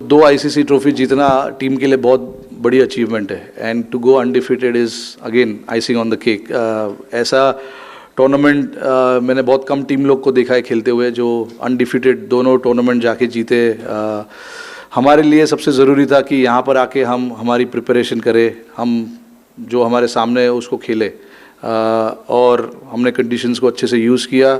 2 ICC trophy जीतना team के लिए बहुत बड़ी अचीवमेंट है and to go undefeated is again icing on the cake. ऐसा टूर्नामेंट मैंने बहुत कम टीम लोग को देखा है खेलते हुए जो अनडिफीटेड दोनों टूर्नामेंट जाके जीते। हमारे लिए सबसे ज़रूरी था कि यहाँ पर आके हम हमारी प्रिपरेशन करें, हम जो हमारे सामने है उसको खेले और हमने कंडीशंस को अच्छे से यूज़ किया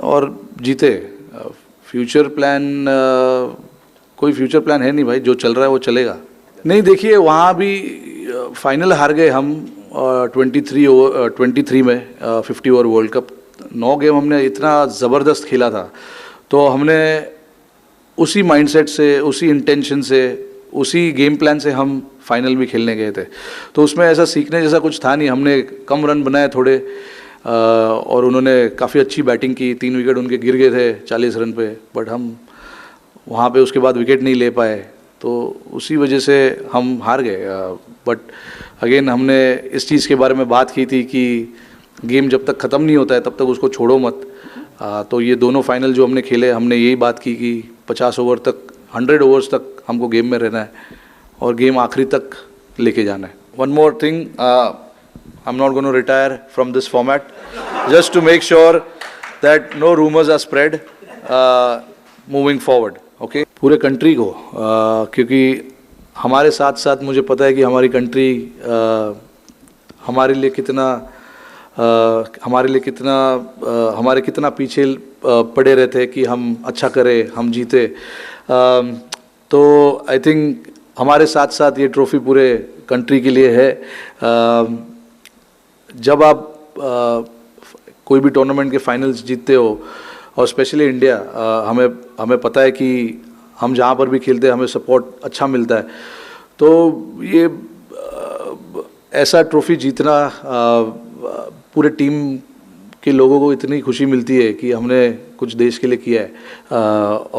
और जीते। फ्यूचर प्लान कोई फ्यूचर प्लान है नहीं भाई, जो चल रहा है वो चलेगा। नहीं देखिए, वहाँ भी फाइनल हार गए हम 23 में 50 ओवर वर्ल्ड कप। 9 गेम हमने इतना ज़बरदस्त खेला था, तो हमने उसी माइंडसेट से, उसी इंटेंशन से, उसी गेम प्लान से हम फाइनल भी खेलने गए थे। तो उसमें ऐसा सीखने जैसा कुछ था नहीं। हमने कम रन बनाए थोड़े और उन्होंने काफ़ी अच्छी बैटिंग की। 3 विकेट उनके गिर गए थे 40 रन पे, बट हम वहाँ पे उसके बाद विकेट नहीं ले पाए, तो उसी वजह से हम हार गए। बट अगेन हमने इस चीज़ के बारे में बात की थी कि गेम जब तक ख़त्म नहीं होता है तब तक उसको छोड़ो मत। तो ये दोनों फाइनल जो हमने खेले, हमने यही बात की कि 50 ओवर तक, 100 ओवर्स तक हमको गेम में रहना है और गेम आखिरी तक लेके जाना है। One more thing, I am not going to retire from this format just to make sure that no rumours are spread moving forward. Okay, पूरे कंट्री को क्योंकि हमारे साथ साथ मुझे पता है कि हमारी कंट्री हमारे कितना पीछे पड़े रहते हैं कि हम अच्छा करें, हम जीते। तो आई थिंक हमारे साथ साथ ये ट्रॉफ़ी पूरे कंट्री के लिए है। जब आप कोई भी टूर्नामेंट के फाइनल्स जीतते हो और स्पेशली इंडिया, हमें पता है कि हम जहाँ पर भी खेलते हैं हमें सपोर्ट अच्छा मिलता है। तो ये ऐसा ट्रॉफ़ी जीतना पूरे टीम के लोगों को इतनी खुशी मिलती है कि हमने कुछ देश के लिए किया है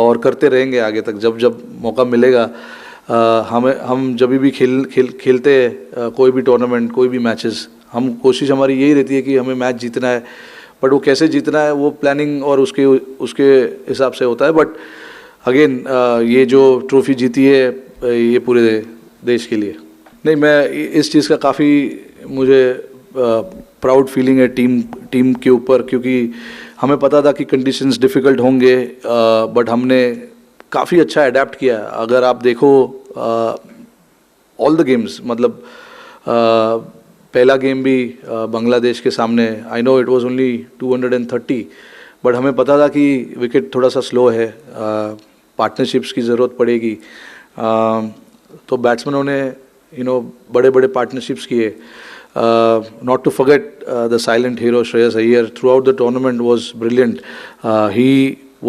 और करते रहेंगे आगे तक। जब जब मौका मिलेगा हम जब भी खेलते हैं कोई भी टूर्नामेंट, कोई भी मैचेस, हम कोशिश हमारी यही रहती है कि हमें मैच जीतना है। बट वो कैसे जीतना है वो प्लानिंग और उसके हिसाब से होता है। बट अगेन ये जो ट्रॉफ़ी जीती है ये पूरे देश के लिए। नहीं, मैं इस चीज़ का काफ़ी मुझे प्राउड फीलिंग है टीम के ऊपर, क्योंकि हमें पता था कि कंडीशंस डिफ़िकल्ट होंगे, बट हमने काफ़ी अच्छा अडेप्ट किया। अगर आप देखो ऑल द गेम्स, मतलब पहला गेम भी बांग्लादेश के सामने, I know it was only 230, but हमें पता था कि विकेट थोड़ा सा स्लो है, पार्टनरशिप्स की ज़रूरत पड़ेगी। तो बैट्समैनों ने बड़े बड़े पार्टनरशिप्स किए। Not to forget the silent hero Shreyas Iyer throughout the tournament was brilliant. He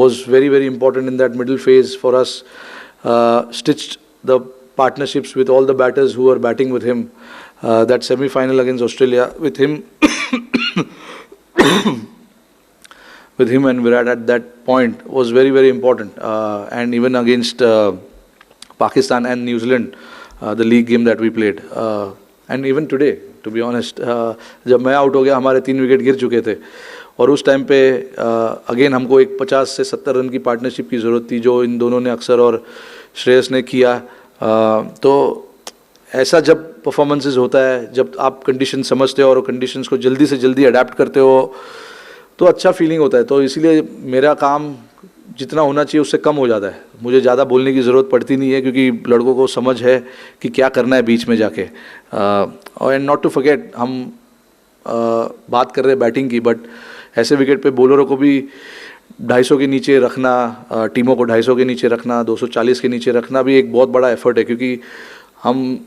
was very, very important in that middle phase for us. Stitched the partnerships with all the batters who were batting with him. That semi-final against Australia with him, with him and Virat at that point was very, very important. And even against Pakistan and New Zealand, the league game that we played. And even today, to be honest, जब मैं out हो गया हमारे 3 wicket गिर चुके थे और उस टाइम पे अगेन हमको एक 50 से 70 रन की पार्टनरशिप की ज़रूरत थी, जो इन दोनों ने अक्सर और श्रेयस ने किया। तो ऐसा जब परफॉर्मेंसेस होता है, जब आप कंडीशन समझते हो और कंडीशंस को जल्दी से जल्दी अडेप्ट करते हो, तो अच्छा फीलिंग होता है। तो इसीलिए मेरा काम जितना होना चाहिए उससे कम हो जाता है। मुझे ज़्यादा बोलने की ज़रूरत पड़ती नहीं है, क्योंकि लड़कों को समझ है कि क्या करना है बीच में जाके। और एंड नॉट टू फॉरगेट, हम बात कर रहे हैं बैटिंग की, बट ऐसे विकेट पे बॉलरों को भी 250 के नीचे रखना, टीमों को 250 के नीचे रखना, 240 के नीचे रखना भी एक बहुत बड़ा एफर्ट है। क्योंकि हम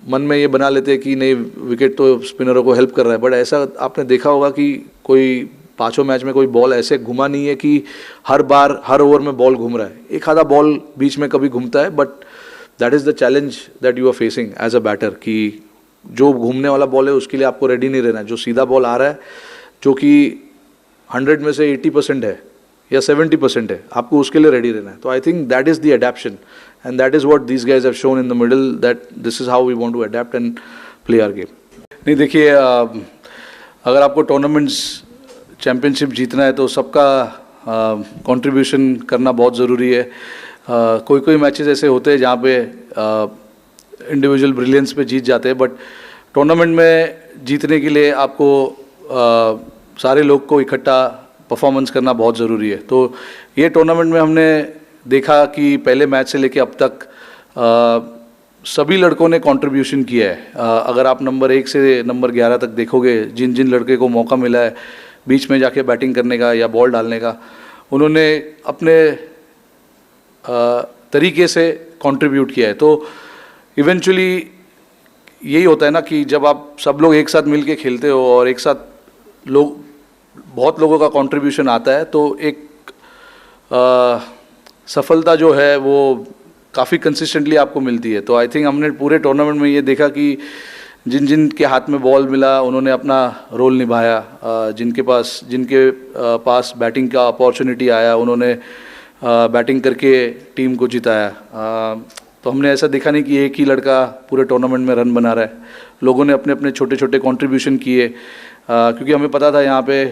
मन में ये बना लेते हैं कि नहीं, विकेट तो स्पिनरों को हेल्प कर रहा है, बट ऐसा आपने देखा होगा कि कोई 5 मैच में कोई बॉल ऐसे घुमा नहीं है कि हर बार हर ओवर में बॉल घूम रहा है। एक आधा बॉल बीच में कभी घूमता है, but that is the challenge that you are facing as a batter, कि जो घूमने वाला बॉल है उसके लिए आपको रेडी नहीं रहना है। जो सीधा बॉल आ रहा है, जो कि 100 में से 80% है या 70% है, आपको उसके लिए रेडी रहना है। तो I think that is the adaption and that is what these guys have shown in the middle, that this is how we want to adapt and play our game. नहीं देखिए, अगर आपको टूर्नामेंट्स चैम्पियनशिप जीतना है तो सबका contribution करना बहुत ज़रूरी है। कोई कोई मैचेस ऐसे होते हैं जहाँ पे इंडिविजुअल ब्रिलियंस पे जीत जाते हैं, बट टूर्नामेंट में जीतने के लिए आपको सारे लोग को इकट्ठा परफॉर्मेंस करना बहुत ज़रूरी है। तो ये टूर्नामेंट में हमने देखा कि पहले मैच से लेके अब तक सभी लड़कों ने कंट्रीब्यूशन किया है। अगर आप नंबर 1 से नंबर 11 तक देखोगे, जिन जिन लड़के को मौका मिला है बीच में जाके बैटिंग करने का या बॉल डालने का, उन्होंने अपने तरीके से कंट्रीब्यूट किया है। तो इवेंचुअली यही होता है ना कि जब आप सब लोग एक साथ मिलके खेलते हो और एक साथ बहुत लोगों का कंट्रीब्यूशन आता है, तो एक सफलता जो है वो काफ़ी कंसिस्टेंटली आपको मिलती है। तो आई थिंक हमने पूरे टूर्नामेंट में ये देखा कि जिन जिन के हाथ में बॉल मिला उन्होंने अपना रोल निभाया, जिनके पास बैटिंग का अपॉर्चुनिटी आया उन्होंने बैटिंग करके टीम को जिताया। तो हमने ऐसा देखा नहीं कि एक ही लड़का पूरे टूर्नामेंट में रन बना रहा है, लोगों ने अपने अपने छोटे छोटे कंट्रीब्यूशन किए, क्योंकि हमें पता था यहाँ पे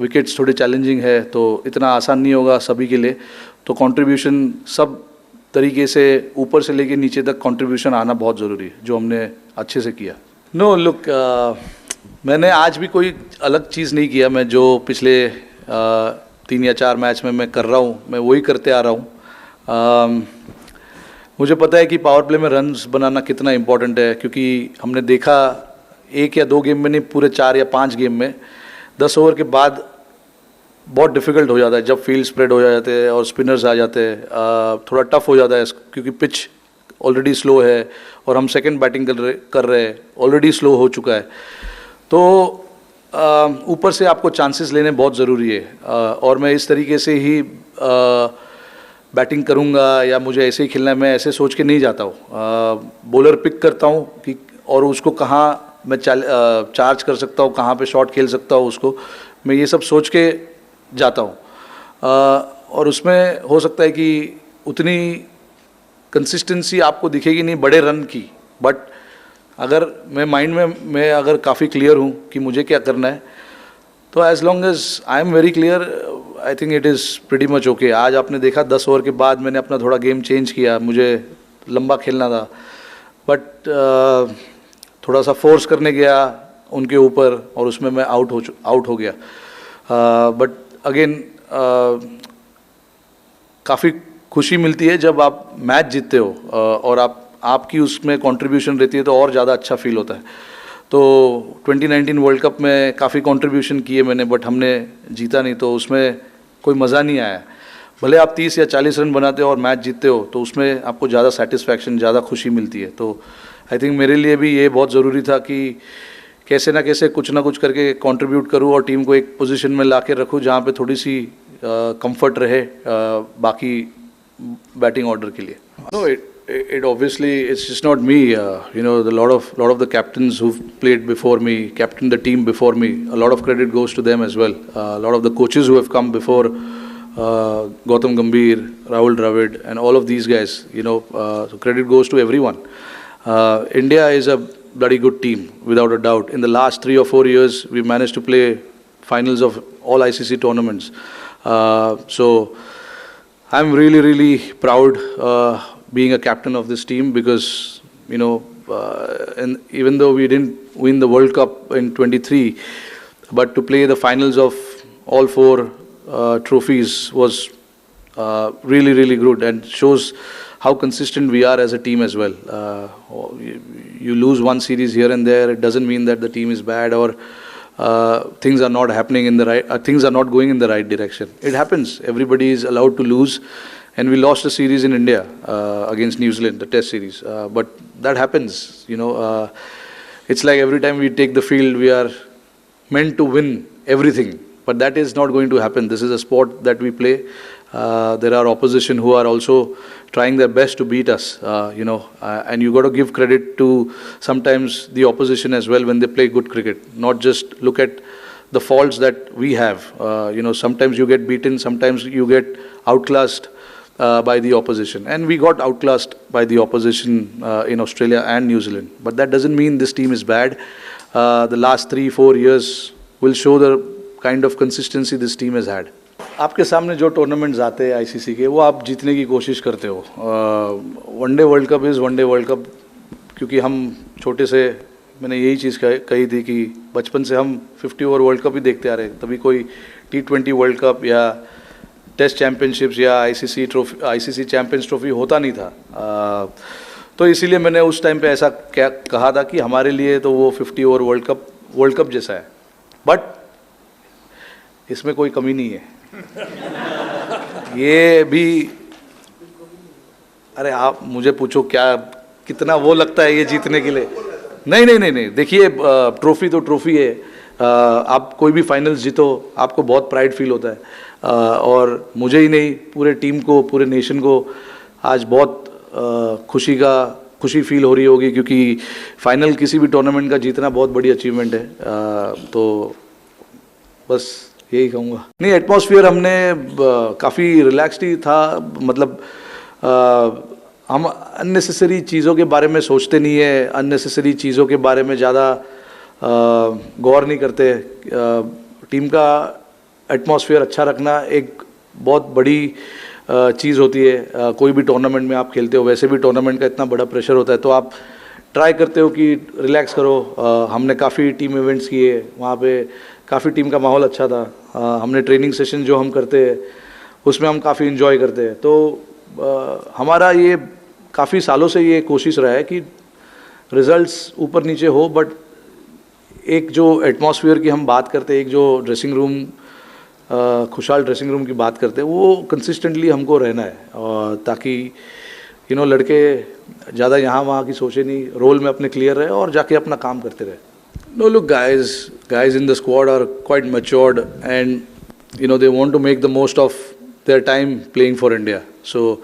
विकेट्स थोड़े चैलेंजिंग है तो इतना आसान नहीं होगा सभी के लिए। तो कंट्रीब्यूशन सब तरीके से ऊपर से लेके नीचे तक कंट्रीब्यूशन आना बहुत ज़रूरी है, जो हमने अच्छे से किया। नो लुक, मैंने आज भी कोई अलग चीज़ नहीं किया। मैं जो पिछले 3 या 4 मैच में मैं कर रहा हूँ, मैं वही करते आ रहा हूँ। मुझे पता है कि पावर प्ले में रन्स बनाना कितना इम्पोर्टेंट है, क्योंकि हमने देखा 1 या 2 गेम में नहीं, पूरे 4 या 5 गेम में 10 ओवर के बाद बहुत डिफ़िकल्ट हो जाता है जब फील्ड स्प्रेड हो जाते हैं और स्पिनर्स आ जाते हैं। थोड़ा टफ हो जाता है क्योंकि पिच ऑलरेडी स्लो है और हम सेकंड बैटिंग कर रहे हैं, ऑलरेडी स्लो हो चुका है। तो ऊपर से आपको चांसेस लेने बहुत ज़रूरी है, और मैं इस तरीके से ही बैटिंग करूंगा या मुझे ऐसे ही खेलना है, मैं ऐसे सोच के नहीं जाता हूँ। बॉलर पिक करता हूँ कि और उसको कहाँ मैं चार्ज कर सकता हूँ, कहाँ पे शॉट खेल सकता हूँ, उसको मैं ये सब सोच के जाता हूँ। और उसमें हो सकता है कि उतनी कंसिस्टेंसी आपको दिखेगी नहीं बड़े रन की, बट अगर मैं माइंड में मैं अगर काफ़ी क्लियर हूँ कि मुझे क्या करना है, तो as long as I am very clear, I think it is pretty much okay. आज आपने देखा 10 ओवर के बाद मैंने अपना थोड़ा गेम चेंज किया, मुझे लंबा खेलना था, बट थोड़ा सा फोर्स करने गया उनके ऊपर और उसमें मैं आउट हो गया। बट अगेन काफ़ी खुशी मिलती है जब आप मैच जीतते हो और आपकी उसमें कंट्रीब्यूशन रहती है, तो और ज़्यादा अच्छा फील होता है। तो 2019 वर्ल्ड कप में काफ़ी कंट्रीब्यूशन किए मैंने, बट हमने जीता नहीं, तो उसमें कोई मज़ा नहीं आया। भले आप 30 या 40 रन बनाते हो और मैच जीतते हो, तो उसमें आपको ज़्यादा सेटिस्फैक्शन, ज़्यादा खुशी मिलती है। तो आई थिंक मेरे लिए भी ये बहुत ज़रूरी था कि कैसे ना कैसे कुछ ना कुछ करके कंट्रीब्यूट करूं और टीम को एक पोजीशन में ला के रखूँ जहाँ पे थोड़ी सी कंफर्ट रहे बाकी बैटिंग ऑर्डर के लिए। No, it obviously it's just not me. You know, the lot of the captains who've played before me, captained the team before me. A lot of credit goes to them as well. A lot of the coaches who have come before, Gautam Gambhir, Rahul Dravid, and all of these guys. You know, so credit goes to everyone. India is a bloody good team, without a doubt. In the last 3 or 4 years, we managed to play finals of all ICC tournaments. So I'm really, really proud being a captain of this team, because, you know, and even though we didn't win the World Cup in 23, but to play the finals of all 4 trophies was really, really good, and shows how consistent we are as a team as well. You lose one series here and there, it doesn't mean that the team is bad or things are not happening in the right, things are not going in the right direction. It happens. Everybody is allowed to lose, and we lost a series in India against New Zealand, the Test series. But that happens. You know, it's like every time we take the field, we are meant to win everything. But that is not going to happen. This is a sport that we play. There are opposition who are also trying their best to beat us, you know, and you got to give credit to sometimes the opposition as well when they play good cricket. Not just look at the faults that we have. You know, sometimes you get beaten, sometimes you get outclassed by the opposition, and we got outclassed by the opposition in Australia and New Zealand. But that doesn't mean this team is bad. The last 3-4 years will show the kind of consistency this team has had. आपके सामने जो tournaments आते हैं ICC के, वो आप जीतने की कोशिश करते हो. One day world cup is one day world cup, क्योंकि हम छोटे से, मैंने यही चीज़ कही थी कि बचपन से हम 50 ओवर वर्ल्ड कप ही देखते आ रहे हैं. तभी कोई T20 वर्ल्ड कप या टेस्ट चैम्पियनशिप्स या आईसीसी चैम्पियंस ट्रॉफी होता नहीं था. तो इसीलिए मैंने उस टाइम पे ऐसा क्या कहा था कि हमारे लिए तो वो 50 ओवर वर्ल्ड कप जैसा है. बट इसमें कोई कमी नहीं है. ये भी, अरे आप मुझे पूछो क्या कितना वो लगता है ये जीतने के लिए. नहीं नहीं नहीं नहीं, देखिए ट्रॉफी तो ट्रॉफी है. आप कोई भी फाइनल्स जीतो, आपको बहुत प्राइड फील होता है. और मुझे ही नहीं, पूरे टीम को, पूरे नेशन को आज बहुत खुशी फील हो रही होगी, क्योंकि फाइनल किसी भी टूर्नामेंट का जीतना बहुत बड़ी अचीवमेंट है. तो बस यही कहूँगा. नहीं, एटमॉस्फेयर हमने काफ़ी रिलैक्स्ड ही था. मतलब हम अननेसेसरी चीज़ों के बारे में सोचते नहीं है, अननेसेसरी चीज़ों के बारे में ज़्यादा गौर नहीं करते. टीम का एटमॉस्फेयर अच्छा रखना एक बहुत बड़ी चीज़ होती है. कोई भी टूर्नामेंट में आप खेलते हो, वैसे भी टूर्नामेंट का इतना बड़ा प्रेशर होता है, तो आप ट्राई करते हो कि रिलैक्स करो. हमने काफ़ी टीम इवेंट्स किए, वहाँ पे काफ़ी टीम का माहौल अच्छा था. हमने ट्रेनिंग सेशन जो हम करते हैं उसमें हम काफ़ी इन्जॉय करते हैं. तो हमारा ये काफ़ी सालों से ये कोशिश रहा है कि रिजल्ट्स ऊपर नीचे हो, बट एक जो एटमॉस्फेयर की हम बात करते हैं, एक जो ड्रेसिंग रूम, खुशहाल ड्रेसिंग रूम की बात करते हैं, वो कंसिस्टेंटली हमको रहना है. और ताकि लड़के ज़्यादा यहाँ वहाँ की सोचे नहीं, रोल में अपने क्लियर रहे और जाके अपना काम करते रहे. No, look, guys in the squad are quite matured, and they want to make the most of their time playing for India. So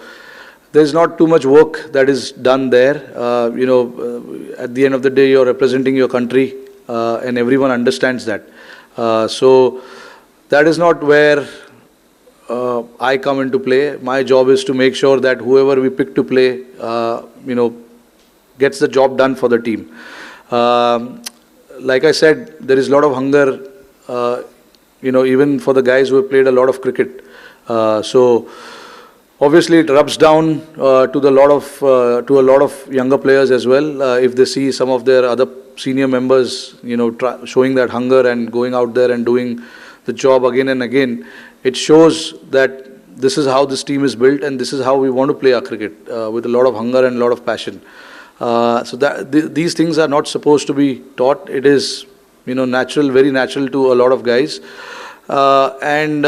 there's not too much work that is done there. At the end of the day, you're representing your country, and everyone understands that. So that is not where I come into play. My job is to make sure that whoever we pick to play, gets the job done for the team. Like I said, there is a lot of hunger, even for the guys who have played a lot of cricket. So obviously it rubs down to a lot of younger players as well. If they see some of their other senior members, showing that hunger and going out there and doing the job again and again, it shows that this is how this team is built, and this is how we want to play our cricket, with a lot of hunger and a lot of passion. So that these things are not supposed to be taught. It is, natural, very natural to a lot of guys. And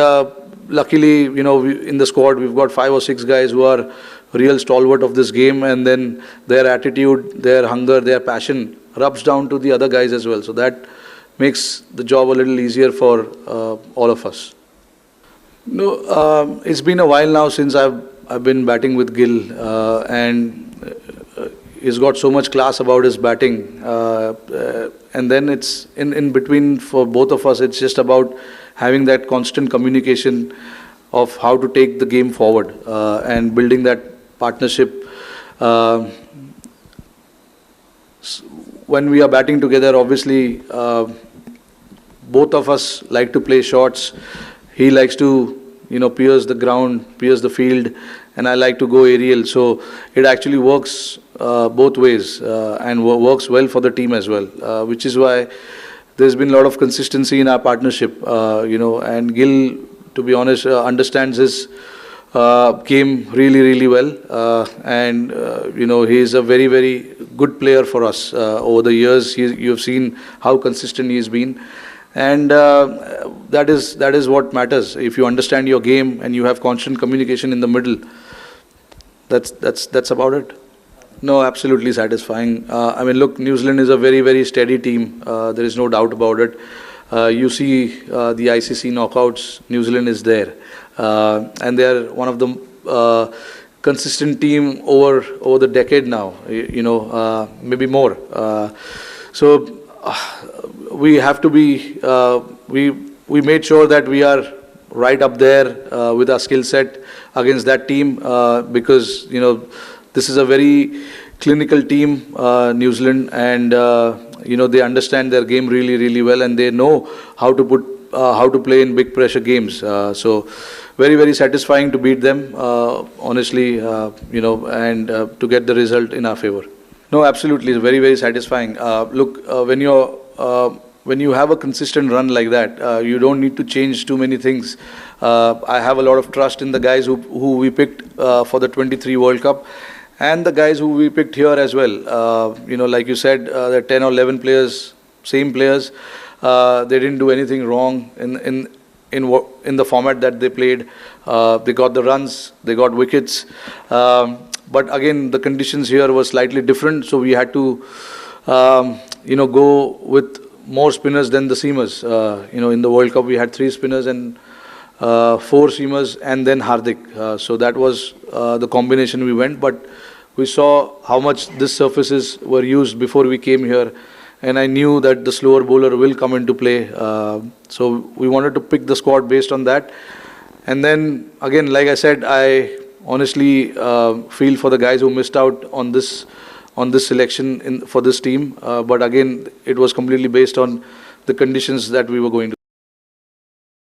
luckily, in the squad, we've got 5 or 6 guys who are real stalwart of this game, and then their attitude, their hunger, their passion rubs down to the other guys as well. So that makes the job a little easier for all of us. No, it's been a while now since I've been batting with Gill, and he's got so much class about his batting, and then it's in between for both of us. It's just about having that constant communication of how to take the game forward, and building that partnership. When we are batting together, obviously both of us like to play shots. He likes to pierce the ground, pierce the field, and I like to go aerial. So it actually works both ways, and works well for the team as well, which is why there's been a lot of consistency in our partnership. And Gill, to be honest, understands his game really, really well, and he is a very, very good player for us. Over the years, you've seen how consistent he has been. And that is what matters. If you understand your game and you have constant communication in the middle, that's about it. No, absolutely satisfying. Look, New Zealand is a very, very steady team. There is no doubt about it. You see the ICC knockouts, New Zealand is there, and they are one of the consistent team over the decade now. Maybe more. So we have to be. We made sure that we are right up there with our skill set against that team, because this is a very clinical team, New Zealand, and they understand their game really, really well, and they know how to put how to play in big pressure games. So very, very satisfying to beat them, honestly, and to get the result in our favor. No, absolutely, very, very satisfying. Look, when you have a consistent run like that, you don't need to change too many things. I have a lot of trust in the guys who we picked for the 23 World Cup, and the guys who we picked here as well. Like you said, there are 10 or 11 players, same players. They didn't do anything wrong in the format that they played. They got the runs, they got wickets. But again, the conditions here were slightly different, so we had to, go with more spinners than the seamers. In the World Cup, we had 3 spinners and 4 seamers, and then Hardik. So that was the combination we went. But we saw how much these surfaces were used before we came here, and I knew that the slower bowler will come into play. So we wanted to pick the squad based on that. And then again, like I said, I honestly feel for the guys who missed out on this selection for this team. But again, it was completely based on the conditions that we were going to.